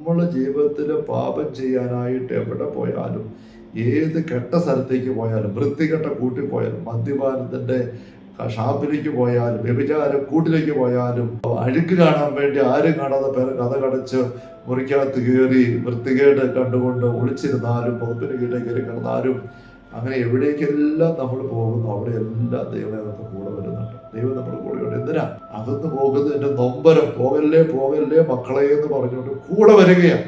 നമ്മൾ ജീവിതത്തിൽ പാപം ചെയ്യാനായിട്ട് എവിടെ പോയാലും, ഏത് കെട്ട സ്ഥലത്തേക്ക് പോയാലും, വൃത്തികെട്ട കൂട്ടിൽ പോയാലും, മദ്യപാനത്തിൻ്റെ ഷാപ്പിലേക്ക് പോയാലും, വ്യഭിചാര കൂട്ടിലേക്ക് പോയാലും, അഴുക്ക് കാണാൻ വേണ്ടി ആരും കാണാതെ കഥ കടച്ച് മുറിക്കകത്ത് കയറി വൃത്തികേട് കണ്ടുകൊണ്ട് ഒളിച്ചിരുന്നാലും, പുറത്തിന് കീഴേ കയറി കിടന്നാലും, അങ്ങനെ എവിടേക്കെല്ലാം നമ്മൾ പോകുന്നു അവിടെയെല്ലാം ദൈവം നമുക്ക് കൂടെ വരുന്നുണ്ട്. ദൈവം നമ്മുടെ കൂടെയുണ്ട്. എന്തിനാ അകന്ന് പോകുന്നതിന്റെ നൊമ്പരം? പോകല്ലേ പോകല്ലേ മക്കളെ എന്ന് പറഞ്ഞുകൊണ്ട് കൂടെ വരികയാണ്.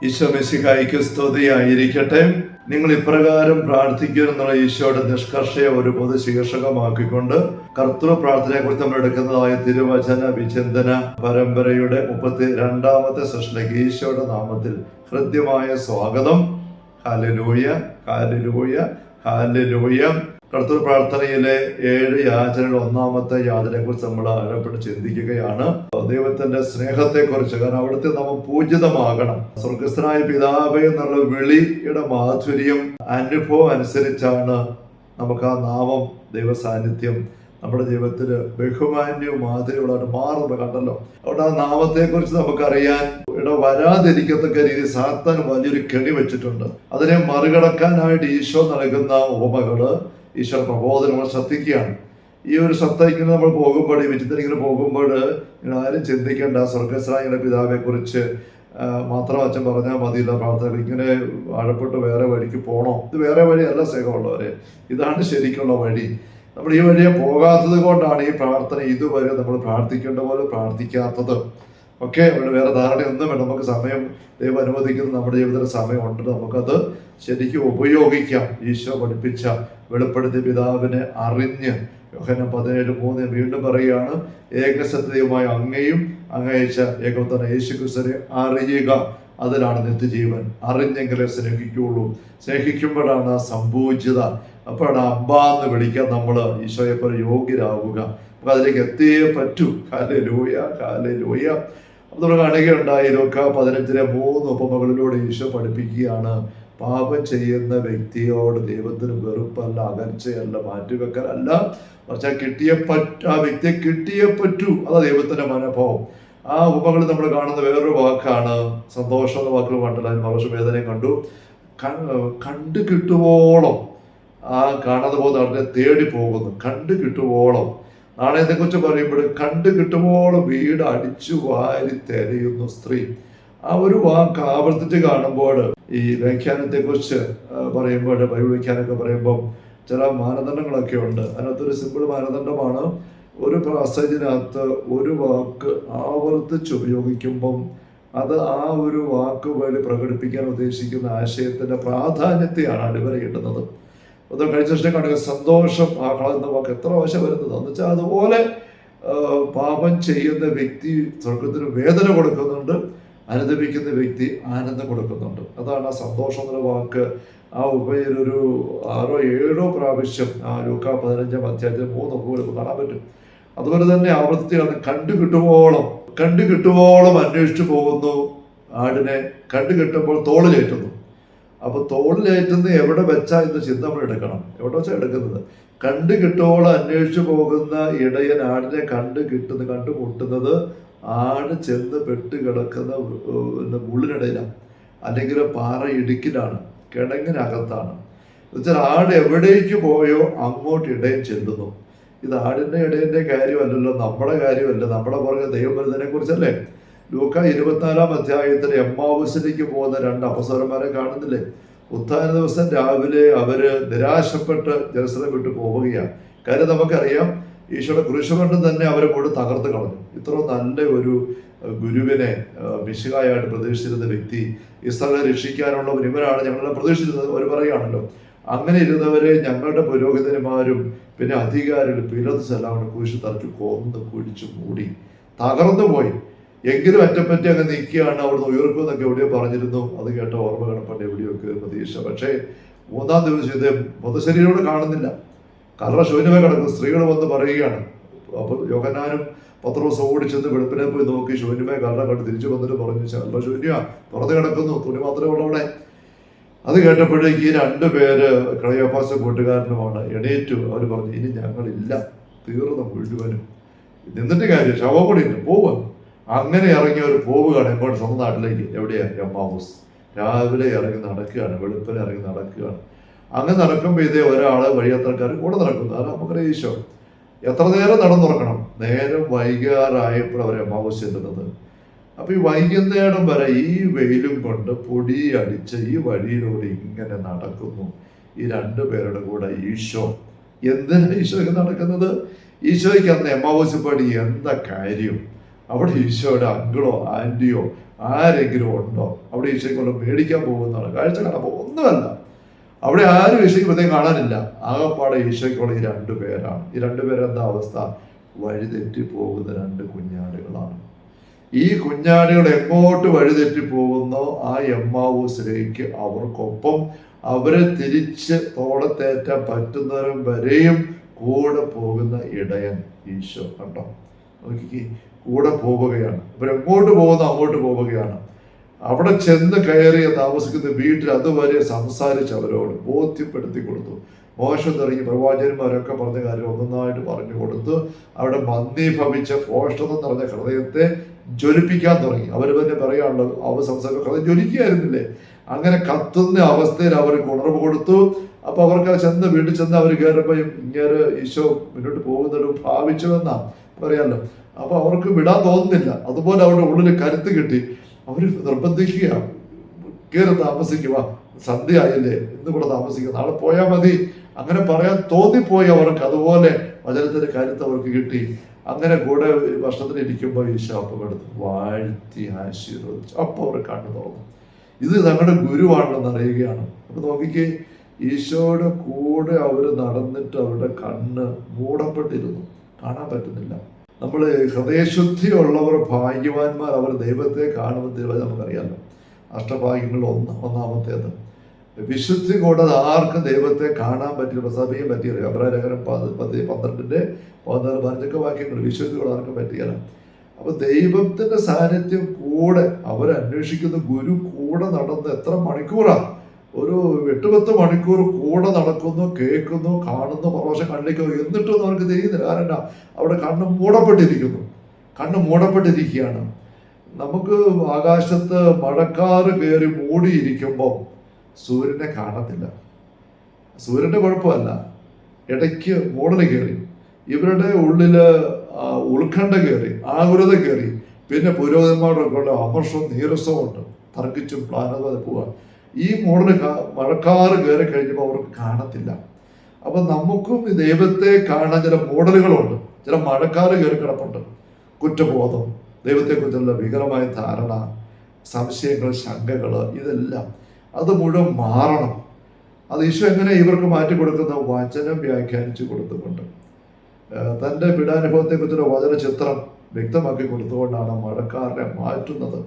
ഈശോ മിശിഹായ്ക്ക് സ്തുതിയായിരിക്കട്ടെ. നിങ്ങൾ ഇപ്രകാരം പ്രാർത്ഥിക്കുമെന്നുള്ള ഈശോയുടെ നിഷ്കർഷയെ ഒരു പൊതു ശീർഷകമാക്കിക്കൊണ്ട് കർത്തൃ പ്രാർത്ഥനയെ കുറിച്ച് നമ്മൾ എടുക്കുന്നതായ തിരുവചന വിചിന്തന പരമ്പരയുടെ 32ാമത്തെ സെഷനിലേക്ക് ഈശോയുടെ നാമത്തിൽ ഹൃദ്യമായ സ്വാഗതം. Hallelujah, hallelujah, hallelujah. കർത്തൃ പ്രാർത്ഥനയിലെ 7 യാചനകൾ, 1ാമത്തെ യാചനയെ കുറിച്ച് നമ്മൾ ആഴപ്പെട്ട് ചിന്തിക്കുകയാണ്. ദൈവത്തിന്റെ സ്നേഹത്തെക്കുറിച്ച്. കാരണം അവിടുത്തെ നാമം പൂജിതമാകണം. സ്വർഗസ്ഥനായ പിതാവേ എന്നുള്ള വിളിയുടെ മാധുര്യം അനുഭവം അനുസരിച്ചാണ് നമുക്ക് ആ നാമം, ദൈവ സാന്നിധ്യം നമ്മുടെ ജീവിതത്തിൽ ബഹുമാന്യവും മാധുര്യമുള്ളതായിട്ട് മാറുന്നത് കണ്ടല്ലോ. അതുകൊണ്ട് ആ നാമത്തെക്കുറിച്ച് നമുക്കറിയാൻ വരാതിരിക്കത്തക്ക രീതിയിൽ സാത്താൻ വലിയൊരു കെണി വെച്ചിട്ടുണ്ട്. അതിനെ മറികടക്കാനായിട്ട് ഈശോ നൽകുന്ന ഉപമകള്, ഈശോ പ്രബോധനങ്ങൾ ശ്രദ്ധിക്കുകയാണ്. ഈ ഒരു സത്തയ്ക്ക് നമ്മൾ പോകുമ്പോൾ, ഈ വിചിന്തനത്തിന് പോകുമ്പോൾ നിങ്ങൾ ആരും ചിന്തിക്കേണ്ട സ്വർഗസ്ഥനായ പിതാവിനെ കുറിച്ച് മാത്രം അച്ഛൻ പറഞ്ഞാൽ മതിയില്ല പ്രാർത്ഥന. ഇങ്ങനെ ആഴപ്പെട്ട് വേറെ വഴിക്ക് പോകണോ? ഇത് വേറെ വഴിയല്ല സ്നേഹമുള്ളവരെ, ഇതാണ് ശരിക്കുള്ള വഴി. നമ്മൾ ഈ വഴിയെ പോകാത്തത് കൊണ്ടാണ് ഈ പ്രാർത്ഥന ഇതുവരെ നമ്മൾ പ്രാർത്ഥിക്കേണ്ട പോലെ പ്രാർത്ഥിക്കാത്തത്. ഓക്കെ, അവിടെ വേറെ ധാരണയൊന്നും വേണ്ട. നമുക്ക് സമയം ദൈവം അനുവദിക്കുന്ന നമ്മുടെ ജീവിതത്തിൽ സമയമുണ്ട്, നമുക്കത് ശരിക്കും ഉപയോഗിക്കാം. ഈശോ പഠിപ്പിച്ച വെളിപ്പെടുത്തിയ പിതാവിനെ അറിഞ്ഞ്, യോഹന്നാൻ 17:3 വീണ്ടും പറയുകയാണ്, ഏകസത്യതയുമായ അങ്ങയും അങ്ങയച്ച ഏകോത്തന യേശുക്രിസ്തുവിനെ അറിയുക, അതിലാണ് നിത്യജീവൻ. അറിഞ്ഞെങ്കിലേ സ്നേഹിക്കുകയുള്ളൂ. സ്നേഹിക്കുമ്പോഴാണ് സംഭൂജിത, അപ്പോഴാണ് അബ്ബാന്ന് വിളിക്കാൻ നമ്മൾ ഈശോയെ പോലെ യോഗ്യരാവുക. അപ്പൊ അതിലേക്ക് എത്തിയേ പറ്റൂ. Hallelujah, hallelujah. നമ്മൾ കാണുകയുണ്ടായി ലൂക്കാ 15:3 ഉപമകളിലൂടെ ഈശോ പഠിപ്പിക്കുകയാണ്, പാപം ചെയ്യുന്ന വ്യക്തിയോട് ദൈവത്തിന് വെറുപ്പല്ല, അകൽച്ചയല്ല, മാറ്റിവെക്കലല്ല, പക്ഷെ ആ വ്യക്തിയെ കിട്ടിയേ പറ്റൂ. അതാ ദൈവത്തിന്റെ മനോഭാവം. ആ ഉപമകളിൽ നമ്മൾ കാണുന്ന വേറൊരു വാക്കാണ് സന്തോഷം എന്ന വാക്കുകൾ കണ്ടല്ലോ. അതിന് മറുവശം വേദനയും കണ്ടു. കണ്ടു കിട്ടുവോളം ആ കാണാതെ പോകുന്ന ആളിനെ തേടി പോകുന്നു. കണ്ടു കിട്ടുവോളം. നാണയത്തെ കുറിച്ച് പറയുമ്പോൾ കണ്ടു കിട്ടുവോളം വീട് അടിച്ചു വാരി തിരയുന്നു സ്ത്രീ. ആ ഒരു വാക്ക് ആവർത്തിച്ച് കാണുമ്പോൾ, ഈ വ്യാഖ്യാനത്തെ കുറിച്ച് പറയുമ്പോൾ, ബൈബിൾ വ്യാഖ്യാനമൊക്കെ പറയുമ്പം ചില മാനദണ്ഡങ്ങളൊക്കെ ഉണ്ട്. അതിനകത്തൊരു സിമ്പിൾ മാനദണ്ഡമാണ്, ഒരു പാസേജിനകത്ത് ഒരു വാക്ക് ആവർത്തിച്ച് ഉപയോഗിക്കുമ്പം അത് ആ ഒരു വാക്ക് വഴി പ്രകടിപ്പിക്കാൻ ഉദ്ദേശിക്കുന്ന ആശയത്തിന്റെ പ്രാധാന്യത്തെയാണ് അടിവരയിടുന്നത്. അത് കഴിച്ച ശേഷം കാണുക, സന്തോഷം എന്ന വാക്ക് എത്ര ആവശ്യം വരുന്നത് എന്ന് വെച്ചാൽ, അതുപോലെ പാപം ചെയ്യുന്ന വ്യക്തി സ്വർഗത്തിന് വേദന കൊടുക്കുന്നുണ്ട്, അനുദപിക്കുന്ന വ്യക്തി ആനന്ദം കൊടുക്കുന്നുണ്ട്. അതാണ് ആ സന്തോഷം എന്നുള്ള വാക്ക് ആ ഉപയൊരു 6-7 പ്രാവശ്യം ആ ലൂക്കാ 15:3 പോലും കാണാൻ പറ്റും. അതുപോലെ തന്നെ ആവർത്തിച്ച് കണ്ടു കിട്ടുവോളം അന്വേഷിച്ചു പോകുന്നു ആടിനെ. കണ്ടു കിട്ടുമ്പോൾ തോളിലേറ്റുന്നു. അപ്പൊ തോളിലേറ്റുന്ന എവിടെ വെച്ചാ ഇന്ന് ചിന്ത നമ്മൾ എടുക്കണം. എവിടെ വെച്ചാൽ എടുക്കുന്നത്? കണ്ടു കിട്ടുവോളം അന്വേഷിച്ചു പോകുന്ന ഇടയൻ ആടിനെ കണ്ടുമുട്ടുന്നത് ആട് ചെന്ന് പെട്ട് കിടക്കുന്ന മുള്ളിനിടയിലാണ്, അല്ലെങ്കിൽ പാറ ഇടുക്കിലാണ്, കിടങ്ങിനകത്താണ്. എന്നുവെച്ചാൽ ആട് എവിടേക്ക് പോയോ അങ്ങോട്ട് ഇടയൻ ചെല്ലുന്നു. ഇത് ആടിന്റെ ഇടയന്റെ കാര്യമല്ലല്ലോ, നമ്മുടെ കാര്യമല്ല. നമ്മുടെ പുറകെ ദൈവം വരുന്നതിനെ കുറിച്ചല്ലേ. ലൂക്കാ 24-ാം അധ്യായത്തിൽ എമ്മാവുസിലേക്ക് പോകുന്ന 2 അപ്പസ്വരന്മാരെ കാണുന്നില്ലേ? ഉത്ഥാന ദിവസം രാവിലെ അവര് നിരാശപ്പെട്ട് ജെറുസലേം വിട്ടു പോവുകയാണ്. കാര്യം നമുക്കറിയാം, ഈശോയുടെ കുരിശുകൊണ്ട് തന്നെ അവരെ കൊണ്ട് തകർത്ത് കളഞ്ഞു. ഇത്ര നല്ല ഒരു ഗുരുവിനെ മിശിഹായായിട്ട് പ്രതീക്ഷിച്ചിരുന്ന വ്യക്തി, ഇസ്രായേലിനെ രക്ഷിക്കാനുള്ളവർ ഇവരാണ് ഞങ്ങളെല്ലാം പ്രതീക്ഷിച്ചിരുന്നത്. അവർ പറയുകയാണല്ലോ, അങ്ങനെ ഇരുന്നവരെ ഞങ്ങളുടെ പുരോഹിതന്മാരും പിന്നെ അധികാരികൾ പിലാത്തോസെല്ലാം കുരിശ് തറച്ചു കൊന്ന് കുഴിച്ചു മൂടി തകർന്നു പോയി. എങ്കിലും അറ്റപ്പറ്റി അങ്ങ് നിൽക്കുകയാണ്. അവിടുന്ന് ഉയർക്കുമെന്നൊക്കെ എവിടെയോ പറഞ്ഞിരുന്നു. അത് കേട്ട ഓർമ്മ കിടപ്പുണ്ട് എവിടെയൊക്കെ പ്രതീക്ഷ. പക്ഷേ 3-ാം ദിവസം ഇത് മൃതശരീരോട് കാണുന്നില്ല, കല്ലറ ശൂന്യമായി കിടക്കും. സ്ത്രീകൾ വന്ന് പറയുകയാണ്. അപ്പോൾ യോഹന്നാനും പത്രോസും ഓടിച്ചെന്ന് വെളുപ്പിനെ പോയി നോക്കി ശൂന്യമായ കല്ലറ കണ്ട് തിരിച്ചു വന്നിട്ട് പറഞ്ഞു, കല്ലറ ശൂന്യ, പുറത്ത് കിടക്കുന്നു, തുണി മാത്രമേ ഉള്ളവിടെ. അത് കേട്ടപ്പോഴേക്ക് ഈ രണ്ടുപേര് ക്ലയോപ്പാസും കൂട്ടുകാരനുമാണ് എണീറ്റു. അവർ പറഞ്ഞു, ഇനി ഞങ്ങളില്ല, തീർന്നു മുഴുവനും, നിന്നിട്ട് കാര്യം, ശവം കൂടി ഇല്ല, പോവുക. അങ്ങനെ ഇറങ്ങി അവർ പോവുകയാണ് എങ്ങോട്ട്? സ്വന്തം നാട്ടിലേക്ക്. എവിടെയാ? എമ്മാവൂസ്. രാവിലെ ഇറങ്ങി നടക്കുകയാണ്, വെളുപ്പിനെ ഇറങ്ങി നടക്കുകയാണ്. അങ്ങനെ നടക്കുമ്പോൾ ഇതേ ഒരാള് വഴിയാത്രക്കാർ കൂടെ നടക്കുന്നു. അത് നമുക്കറിയാം ഈശോ. എത്ര നേരം നടന്നുറക്കണം? നേരം വൈകാറായപ്പോൾ അവർ എമ്മാവൂസ് ചെല്ലുന്നത്. അപ്പൊ ഈ വൈകുന്നേരം വരെ ഈ വെയിലും കൊണ്ട് പൊടി അടിച്ച് ഈ വഴിയിലൂടെ ഇങ്ങനെ നടക്കുന്നു ഈ രണ്ടുപേരുടെ കൂടെ ഈശോ. എന്തിനാ ഈശോയ്ക്ക് നടക്കുന്നത്? ഈശോയ്ക്ക് അന്ന് എമ്മാവൂസ് പടി എന്താ കാര്യം? അവിടെ ഈശോയുടെ അങ്കിളോ ആന്റിയോ ആരെങ്കിലും ഉണ്ടോ? അവിടെ ഈശോയ്ക്ക് കൊണ്ട് മേടിക്കാൻ പോകുന്നതാണ്, കാഴ്ച കാണാൻ ഒന്നുമല്ല. അവിടെ ആരും ഈശോയ്ക്ക് പ്രത്യേകം കാണാനില്ല. ആകപ്പാടെ ഈശോയ്ക്കുള്ള ഈ രണ്ടുപേരാണ്. ഈ രണ്ടുപേരെന്താ അവസ്ഥ? വഴിതെറ്റി പോകുന്ന രണ്ട് കുഞ്ഞാടുകളാണ്. ഈ കുഞ്ഞാടുകൾ എങ്ങോട്ട് വഴിതെറ്റി പോകുന്നോ ആ എമ്മാവൂസിലേക്ക് അവർക്കൊപ്പം അവരെ തിരിച്ച് തോളത്തേറ്റാൻ പറ്റുന്നവരും വരെയും കൂടെ പോകുന്ന ഇടയൻ ഈശോ. കണ്ടോ? നോക്കി, കൂടെ പോവുകയാണ്. ഇവരെങ്ങോട്ട് പോകുന്നു അങ്ങോട്ട് പോവുകയാണ്. അവിടെ ചെന്ന് കയറി താമസിക്കുന്ന വീട്ടിൽ അതുവരെ സംസാരിച്ച് അവരോട് ബോധ്യപ്പെടുത്തി കൊടുത്തു. മോശം തുടങ്ങി പ്രവാചകന്മാരൊക്കെ പറഞ്ഞ കാര്യം ഒന്നൊന്നായിട്ട് പറഞ്ഞു കൊടുത്തു. അവിടെ മന്ദീഭവിച്ച ഭോഷ്ടതം നിറഞ്ഞ ഹൃദയത്തെ ജ്വലിപ്പിക്കാൻ തുടങ്ങി. അവർ തന്നെ പറയാനുള്ളത്, അവർ സംസാരിക്കുന്ന ഹൃദയം ജ്വലിക്കുകയായിരുന്നില്ലേ? അങ്ങനെ കത്തുന്ന അവസ്ഥയിൽ അവർക്ക് ഉണർവ് കൊടുത്തു. അപ്പൊ അവർക്ക് ചെന്ന് വീട്ടിൽ ചെന്ന് അവർ കയറുമ്പോൾ ഇങ്ങനെ ഈശോ മുന്നോട്ട് പോകുന്നൊരു ഭാവിച്ചുവെന്നാ പറയാമല്ലോ. അപ്പൊ അവർക്ക് വിടാൻ തോന്നുന്നില്ല. അതുപോലെ അവരുടെ ഉള്ളിൽ കരുത്ത് കിട്ടി. അവർ നിർബന്ധിക്കുക, കയറി താമസിക്കുക, സന്ധ്യ ആയില്ലേ, ഇന്ന് കൂടെ താമസിക്കുക, നാളെ പോയാൽ മതി, അങ്ങനെ പറയാൻ തോന്നിപ്പോയി അവർക്ക്. അതുപോലെ വചനത്തിന്റെ കരുത്ത് അവർക്ക് കിട്ടി. അങ്ങനെ കൂടെ ഭക്ഷണത്തിന് ഇരിക്കുമ്പോൾ ഈശോ അപ്പം എടുത്ത് വാഴ്ത്തി ആശീർവദിച്ചു. അപ്പോൾ അവർ കണ്ണു തുറന്നു. ഇത് തങ്ങളുടെ ഗുരുവാണെന്ന് അറിയുകയാണ്. അപ്പൊ നോക്കിക്കേ, ഈശോയുടെ കൂടെ അവർ നടന്നിട്ട് അവരുടെ കണ്ണ് മൂടപ്പെട്ടിരുന്നു, കാണാൻ പറ്റുന്നില്ല. നമ്മൾ ഹൃദയശുദ്ധിയുള്ളവർ ഭാഗ്യവാന്മാർ, അവർ ദൈവത്തെ കാണുമ്പോൾ നമുക്കറിയാമല്ലോ. അഷ്ടഭാഗ്യങ്ങൾ ഒന്നാമത്തേത് വിശുദ്ധി കൂടാതെ ആർക്കും ദൈവത്തെ കാണാൻ പറ്റില്ല, സഭയും പറ്റിയില്ല. എബ്രായലേഖനം 12:14 15 വാക്യങ്ങൾ വിശുദ്ധി കൂടെ ആർക്കും പറ്റിയല്ല. അപ്പൊ ദൈവത്തിന്റെ സാന്നിധ്യം കൂടെ അവരന്വേഷിക്കുന്ന ഗുരു കൂടെ നടന്ന് എത്ര മണിക്കൂറാണ്? ഒരു 8-10 മണിക്കൂർ കൂടെ നടക്കുന്നു, കേൾക്കുന്നു, കാണുന്നു, പ്രവേശം കണ്ടിരിക്കുന്നു. എന്നിട്ടൊന്നും അവർക്ക് തിരിയുന്നില്ല. കാരണം അവിടെ കണ്ണ് മൂടപ്പെട്ടിരിക്കുകയാണ്. നമുക്ക് ആകാശത്ത് മഴക്കാറ് കയറി മൂടിയിരിക്കുമ്പോൾ സൂര്യനെ കാണത്തില്ല. സൂര്യന്റെ കുഴപ്പമല്ല, ഇടയ്ക്ക് മൂടൽ കയറി, ഇവരുടെ ഉള്ളില് ഉത്കണ്ഠ കയറി, ആകുലത കയറി, പിന്നെ പുരോഹിതന്മാരുടെ കൊണ്ട് അമർഷവും നീരസവും ഉണ്ട്, തർക്കിച്ചും പ്ലാനത് പോവാ. ഈ മഴക്കാറ് കയറി കഴിഞ്ഞപ്പോൾ അവർക്ക് കാണത്തില്ല. അപ്പൊ നമുക്കും ഈ ദൈവത്തെ കാണാൻ ചില മോഡലുകളുണ്ട്, ചില മഴക്കാറ് കയറി കിടപ്പുണ്ട്. കുറ്റബോധം, ദൈവത്തെക്കുറിച്ചുള്ള ഭീകരമായ ധാരണ, സംശയങ്ങൾ, ശങ്കകൾ, ഇതെല്ലാം അത് മുഴുവൻ മാറണം. അത് ഈശോ എങ്ങനെ ഇവർക്ക് മാറ്റി കൊടുക്കുന്ന? വചനം വ്യാഖ്യാനിച്ചു കൊടുത്തുകൊണ്ട്, തൻ്റെ പീഡാനുഭവത്തെക്കുറിച്ചുള്ള വചന ചിത്രം വ്യക്തമാക്കി കൊടുത്തുകൊണ്ടാണ് മഴക്കാറിനെ മാറ്റുന്നത്.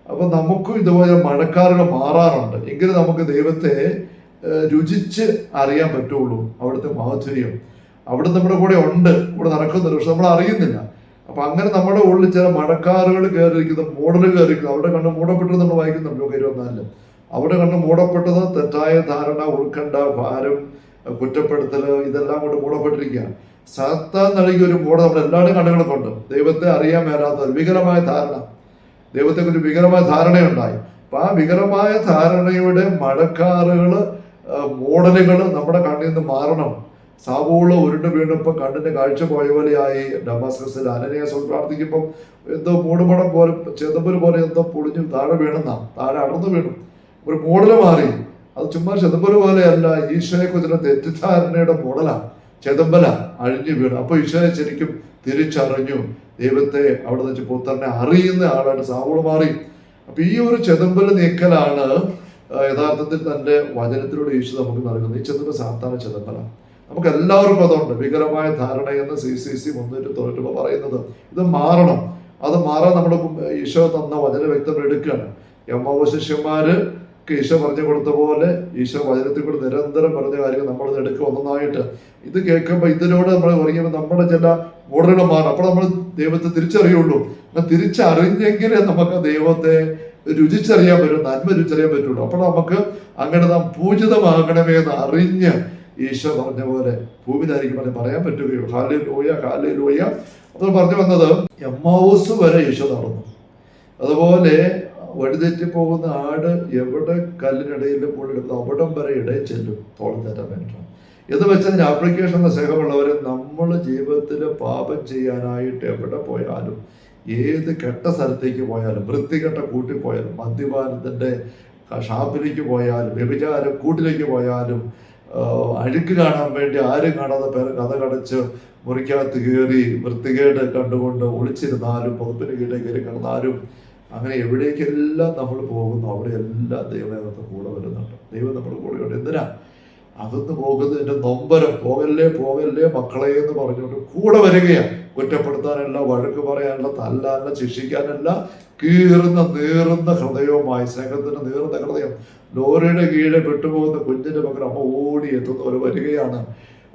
അപ്പൊ നമുക്കും ഇതുപോലെ മഴക്കാറുകൾ മാറാറുണ്ട്. എങ്കിലും നമുക്ക് ദൈവത്തെ രുചിച്ച് അറിയാൻ പറ്റുള്ളൂ. അവിടുത്തെ മാധുര്യം അവിടെ നമ്മുടെ കൂടെ ഉണ്ട്, കൂടെ നടക്കുന്നുണ്ട്, പക്ഷെ നമ്മൾ അറിയുന്നില്ല. അപ്പൊ അങ്ങനെ നമ്മുടെ ഉള്ളിൽ ചില മഴക്കാറുകൾ കയറിയിരിക്കുന്ന, മോഡലുകൾ കയറിയിരിക്കുന്നു. അവിടെ കണ്ട് മൂടപ്പെട്ടത് നമ്മൾ വായിക്കുന്നുണ്ട് ലൂക്ക 24. അവിടെ കണ്ട് മൂടപ്പെട്ടത് തെറ്റായ ധാരണ, ഉത്കണ്ഠ, ഭാരം, കുറ്റപ്പെടുത്തല്, ഇതെല്ലാം കൊണ്ട് മൂടപ്പെട്ടിരിക്കുകയാണ്. സാത്താൻ നൽകിയ ഒരു മൂട നമ്മുടെ എല്ലാവരുടെയും കണ്ണുകളൊക്കെ ഉണ്ട്. ദൈവത്തെ അറിയാൻ മേലാത്ത വികലമായ ധാരണ, ദൈവത്തെക്കുറിച്ച് വികലമായ ധാരണയുണ്ടായി. അപ്പൊ ആ വികലമായ ധാരണയുടെ മഴക്കാറുകള്, മോഡലുകൾ നമ്മുടെ കണ്ണിൽ നിന്ന് മാറണം. സാവൂള് ഉരുണ്ട് വീണപ്പോൾ കണ്ണിന്റെ കാഴ്ച പോയ പോലെയായി. ഡമാസ്കസിൽ അനനീയാസ് പ്രാർത്ഥിക്കുമ്പോൾ എന്തോ മൂടുപടം പോലെ, ചെതമ്പല് പോലെ എന്തോ പൊളിഞ്ഞു താഴെ വീണെന്നാ, താഴെ അടർന്നു വീണു. ഒരു മോഡല് മാറി. അത് ചുമ്മാ ചെതമ്പല് പോലെയല്ല, ഈശോയെ കുറിച്ചുള്ള തെറ്റിദ്ധാരണയുടെ മോഡലാണ്. ചെതമ്പല അഴിഞ്ഞു വീണു. അപ്പൊ ഈശോയെ ശരിക്കും തിരിച്ചറിഞ്ഞു. ദൈവത്തെ അവിടെ വെച്ച് പുത്രനെ അറിയുന്ന ആളായിട്ട് സാവൂള് മാറി. അപ്പൊ ഈ ഒരു ചെതമ്പല് നീക്കലാണ് യഥാർത്ഥത്തിൽ തന്റെ വചനത്തിലൂടെ ഈശോ നമുക്ക് നൽകുന്നത്. ഈ ചെതമ്പ് സാത്താന ചെതമ്പല. നമുക്ക് എല്ലാവർക്കും അതുണ്ട്. വികലമായ ധാരണയെന്ന് CCC 390 പറയുന്നത്. ഇത് മാറണം. അത് മാറാൻ നമ്മുടെ ഈശോ തന്ന വചന വ്യക്തം എടുക്കുകയാണ്. എമ്മാവൂസ് ശിഷ്യന്മാര് ഈശോ പറഞ്ഞു കൊടുത്ത പോലെ ഈശോ വചനത്തിൽ കൂടെ നിരന്തരം പറഞ്ഞ കാര്യങ്ങൾ നമ്മളത് എടുക്കുക ഒന്നായിട്ട്. ഇത് കേൾക്കുമ്പോൾ ഇതിനോട് നമ്മൾ പറയുമ്പോൾ നമ്മുടെ ചില മോഡലുകൾ മാറും. അപ്പോൾ നമ്മൾ ദൈവത്തെ തിരിച്ചറിയുള്ളൂ. തിരിച്ചറിഞ്ഞെങ്കിലേ നമുക്ക് ദൈവത്തെ രുചിച്ചറിയാൻ പറ്റും, നന്മ രുചിച്ചറിയാൻ പറ്റുള്ളൂ. അപ്പോൾ നമുക്ക് അങ്ങനെ നാം പൂജിതമാകണമേ എന്ന് അറിഞ്ഞ് ഈശോ പറഞ്ഞ പോലെ ഭൂമിയിലായിരിക്കും പറയാൻ പറ്റുകയോ. Hallelujah, hallelujah. അപ്പോൾ പറഞ്ഞു വന്നത്, എമ്മാവൂസ് വരെ ഈശോ നടന്നു. അതുപോലെ വഴിതെറ്റിപ്പോകുന്ന ആട് എവിടെ കല്ലിനിടയിൽ മുള്ളിടുന്നു അവിടം വരെ ഇടയിൽ ചെല്ലും തോളം തരാൻ വേണ്ടി. എന്ന് വെച്ചതിന് ആപ്ലിക്കേഷൻ സ്നേഹമുള്ളവരെ, നമ്മൾ ജീവിതത്തിൽ പാപം ചെയ്യാനായിട്ട് എവിടെ പോയാലും, ഏത് കെട്ട സ്ഥലത്തേക്ക് പോയാലും, വൃത്തികെട്ട കൂട്ടിൽ പോയാലും, മദ്യപാനത്തിൻ്റെ ഷാപ്പിലേക്ക് പോയാലും, വ്യഭിചാര കൂട്ടിലേക്ക് പോയാലും, അഴുക്ക് കാണാൻ വേണ്ടി ആരും കാണാതെ പേരെ കഥ കടച്ച് മുറിക്കകത്ത് കയറി വൃത്തികേട് കണ്ടുകൊണ്ട് ഒളിച്ചിരുന്നാലും, പുതപ്പിന് കീഴേ കയറി കിടന്നാലും, അങ്ങനെ എവിടേക്കെല്ലാം നമ്മൾ പോകുന്നു അവിടെയെല്ലാം ദൈവം കൂടെ വരുന്നുണ്ട്. ദൈവം നമ്മുടെ കൂടെയുണ്ട്. എന്തിനാ? അകന്ന് പോകുന്നതിൻ്റെ നൊമ്പരം, പോകല്ലേ പോകല്ലേ മക്കളെ എന്ന് പറഞ്ഞുകൊണ്ട് കൂടെ വരികയാണ്. കുറ്റപ്പെടുത്താനല്ല, വഴക്ക് പറയാനല്ല, തല്ലാനല്ല, ശിക്ഷിക്കാനല്ല, നീറുന്ന ഹൃദയവുമായി, സ്നേഹത്തിന് നീറുന്ന ഹൃദയം. ലോറിയുടെ കീഴെ പെട്ടുപോകുന്ന കുഞ്ഞിന്റെ പകരം അമ്മ ഓടി എത്തുന്നവർ വരികയാണ്.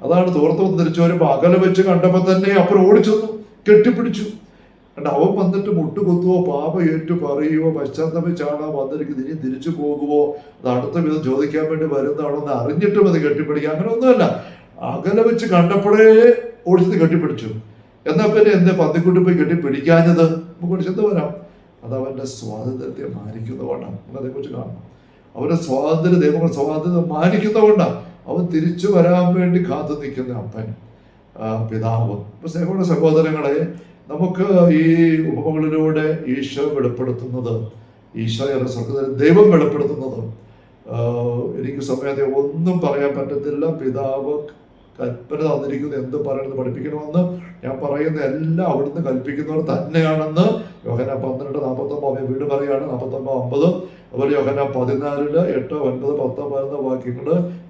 അതാണ് തോർത്ത് തിരിച്ചു വരുമ്പോൾ അകലെ വെച്ച് കണ്ടപ്പോൾ തന്നെ അപ്പുറം ഓടിച്ചെന്നു, കെട്ടിപ്പിടിച്ചു. കണ്ട, അവൻ വന്നിട്ട് മുട്ടുകുത്തുവോ, പാപ ഏറ്റു പറയുവോ, പശ്ചാത്തപിച്ചാണോ വന്നിരിക്കുന്നത്, ഇനി തിരിച്ചു പോകുവോ, അത് അടുത്ത വിധം ചോദിക്കാൻ വേണ്ടി വരുന്നതാണോ എന്ന് അറിഞ്ഞിട്ടും അത് കെട്ടിപ്പിടിക്കുക, അങ്ങനെ ഒന്നുമല്ല. അകലെ വെച്ച് കണ്ടപ്പോഴേ ഓടിച്ചത് കെട്ടിപ്പിടിച്ചു. എന്നാൽ പിന്നെ എന്തേ പന്നിക്കുട്ടി പോയി കെട്ടിപ്പിടിക്കാഞ്ഞത്? നമുക്ക് ചിന്ത വരാം. അത് അവന്റെ സ്വാതന്ത്ര്യത്തെ മാനിക്കുന്നതുകൊണ്ടാണ്. നമുക്ക് അതേക്കുറിച്ച് കാണണം. അവന്റെ സ്വാതന്ത്ര്യം, ദൈവങ്ങളുടെ സ്വാതന്ത്ര്യം മാനിക്കുന്നതുകൊണ്ടാണ് അവൻ തിരിച്ചു വരാൻ വേണ്ടി കാത്തു നിൽക്കുന്ന അപ്പൻ, പിതാവ്. ഇപ്പൊ സ്നേഹമുള്ള സഹോദരങ്ങളെ, നമുക്ക് ഈ ഉപമകളിലൂടെ ഈശോ വെളിപ്പെടുത്തുന്നത്, ഈശോയുടെ സ്വർഗ്ഗത്തിൽ ദൈവം വെളിപ്പെടുത്തുന്നത്, എനിക്ക് സമയത്തെ ഒന്നും പറയാൻ പറ്റത്തില്ല. പിതാവ് കൽപ്പന തന്നിരിക്കുന്നത് എന്ത് പറയണമെന്ന് പഠിപ്പിക്കണമെന്ന് ഞാൻ പറയുന്ന എല്ലാം അവിടുന്ന് കൽപ്പിക്കുന്നവർ തന്നെയാണെന്ന് യോഹന്നാൻ 12:49 വീട് പറയാണ്. 49:50. അതുപോലെ യോഹന്നാൻ 14:8, 9, 10, 11 വാക്യങ്ങൾ,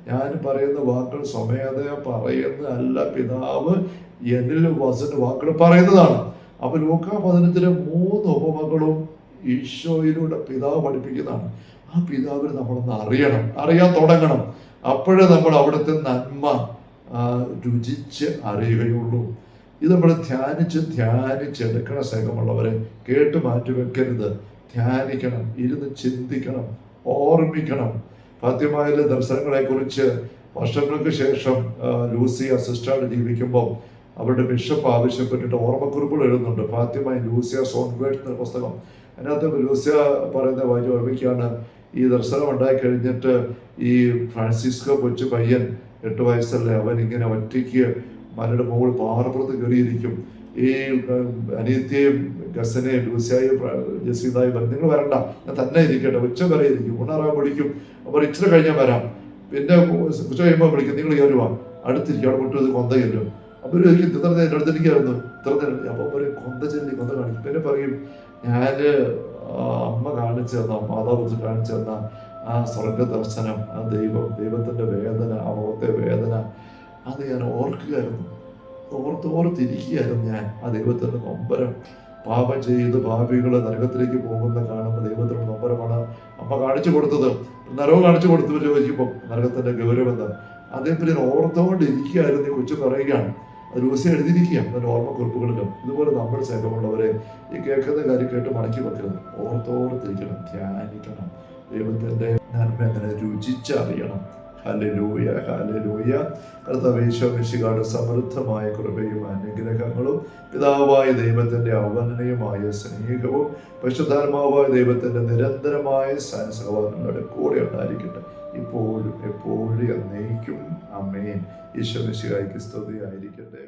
ഞാൻ പറയുന്ന വാക്കുകൾ സ്വമേധയാ പറയുന്ന അല്ല, പിതാവ് എന്നിൽ വസിച്ച വാക്കുകൾ പറയുന്നതാണ്. അപ്പൊ ലൂക്കാ 15 3 ഉപമകളും ഈശോയിലൂടെ പിതാവ് പഠിപ്പിക്കുന്നതാണ്. ആ പിതാവിനെ നമ്മളൊന്ന് അറിയാൻ തുടങ്ങണം. അപ്പോഴേ നമ്മൾ അവിടുത്തെ നന്മ രുചിച്ച് അറിയുകയുള്ളൂ. ഇത് നമ്മൾ ധ്യാനിച്ചെടുക്കണ സ്നേഹമുള്ളവരെ. കേട്ട് മാറ്റി വെക്കരുത്. ധ്യാനിക്കണം, ഇരുന്ന് ചിന്തിക്കണം, ഓർമ്മിക്കണം. ഫാത്തിമയിലെ ദർശനങ്ങളെ കുറിച്ച് വർഷങ്ങൾക്ക് ശേഷം ലൂസിയ സിസ്റ്ററായിട്ട് ജീവിക്കുമ്പോൾ അവരുടെ ബിഷപ്പ് ആവശ്യപ്പെട്ടിട്ട് ഓർമ്മക്കുറിപ്പുകൾ എഴുതുന്നുണ്ട്. ഫാത്തിമ ലൂസിയ സോൺവേർഡ് എന്ന പുസ്തകം. അതിനകത്ത് ലൂസിയ പറയുന്ന വാചകം ഓർമ്മിക്കുകയാണ്, ഈ ദർശനം ഉണ്ടായി കഴിഞ്ഞിട്ട് ഈ ഫ്രാൻസിസ്കോ കൊച്ചു പയ്യൻ 8 വയസ്സല്ലേ, അവൻ ഇങ്ങനെ ഒറ്റയ്ക്ക് മലയുടെ മുകളിൽ പാറപ്പുറത്ത് കയറിയിരിക്കും. ഈ അനിയത്തെയും ഗസനെയും ലൂസിയായും ജസീതായും പറയും, നിങ്ങൾ വരണ്ട, ഞാൻ തന്നെ ഇരിക്കട്ടെ, ഉച്ച വരെ ഇരിക്കും, ഉണറാൻ വിളിക്കും. അപ്പോൾ ഇച്ചിരി കഴിഞ്ഞാൽ വരാം. പിന്നെ ഉച്ച കഴിയുമ്പോൾ വിളിക്കും, നിങ്ങൾ കയറുവാ, അടുത്തിരിക്കും, അവിടെ വിട്ടു കൊന്ത ചെല്ലും. അപ്പോൾ ഒരിക്കലും ഇത്ര എൻ്റെ അടുത്തിരിക്കായിരുന്നു, അപ്പോൾ ഒരു കൊന്ത കാണിക്കും. പിന്നെ പറയും, ഞാൻ അമ്മ കാണിച്ചു തന്ന, മാതാവ് കാണിച്ചു തന്ന ആ സ്വർഗ ദർശനം, ആ ദൈവത്തിന്റെ വേദന, ആ മുഖത്തെ വേദന, അത് ഞാൻ ഓർക്കുകയായിരുന്നു, ഓർത്തിരിക്കുകയായിരുന്നു ഞാൻ. ആ ദൈവത്തിന്റെ നൊമ്പരം, പാപം ചെയ്ത് ഭാവികള് നരകത്തിലേക്ക് പോകുന്ന കാണുമ്പോൾ ദൈവത്തിന്റെ നൊമ്പരമാണ് അമ്മ കാണിച്ചു കൊടുത്തത്. നരകം കാണിച്ചു കൊടുത്തു ചോദിക്കുമ്പോൾ നരകത്തിന്റെ ഗൗരവം അതേപോലെ ഞാൻ ഓർത്തുകൊണ്ടിരിക്കുകയായിരുന്നു. ഈ കൊച്ചു പറയുകയാണ്, അത് ലൂസി എഴുതിയിരിക്കുക അതിന്റെ ഓർമ്മക്കുറിപ്പുകളിലും. ഇതുപോലെ നമ്മൾ സ്നേഹമുള്ളവരെ, ഈ കേൾക്കുന്ന കാര്യം കേട്ട് മടക്കി വെക്കരുത്. ഓർത്തോർത്തിരിക്കണം, ധ്യാനിക്കണം, ദൈവത്തിന്റെ നന്മ അങ്ങനെ രുചിച്ചറിയണം. Hallelujah, hallelujah. കർത്താവേ ഈശോമിശിഹായുടെ സമൃദ്ധമായ കൃപയും അനുഗ്രഹങ്ങളും പിതാവായ ദൈവത്തിന്റെ അവനനീയമായ സ്നേഹവും പരിശുദ്ധാത്മാവായ ദൈവത്തിന്റെ നിരന്തരമായ സഹവാസങ്ങളുടെ കൂടെ ഉണ്ടായിരിക്കട്ടെ, ഇപ്പോഴും എപ്പോഴും എന്നേക്കും. ആമേൻ. ഈശോമിശിഹായ്ക്ക് സ്തുതിയായിരിക്കട്ടെ.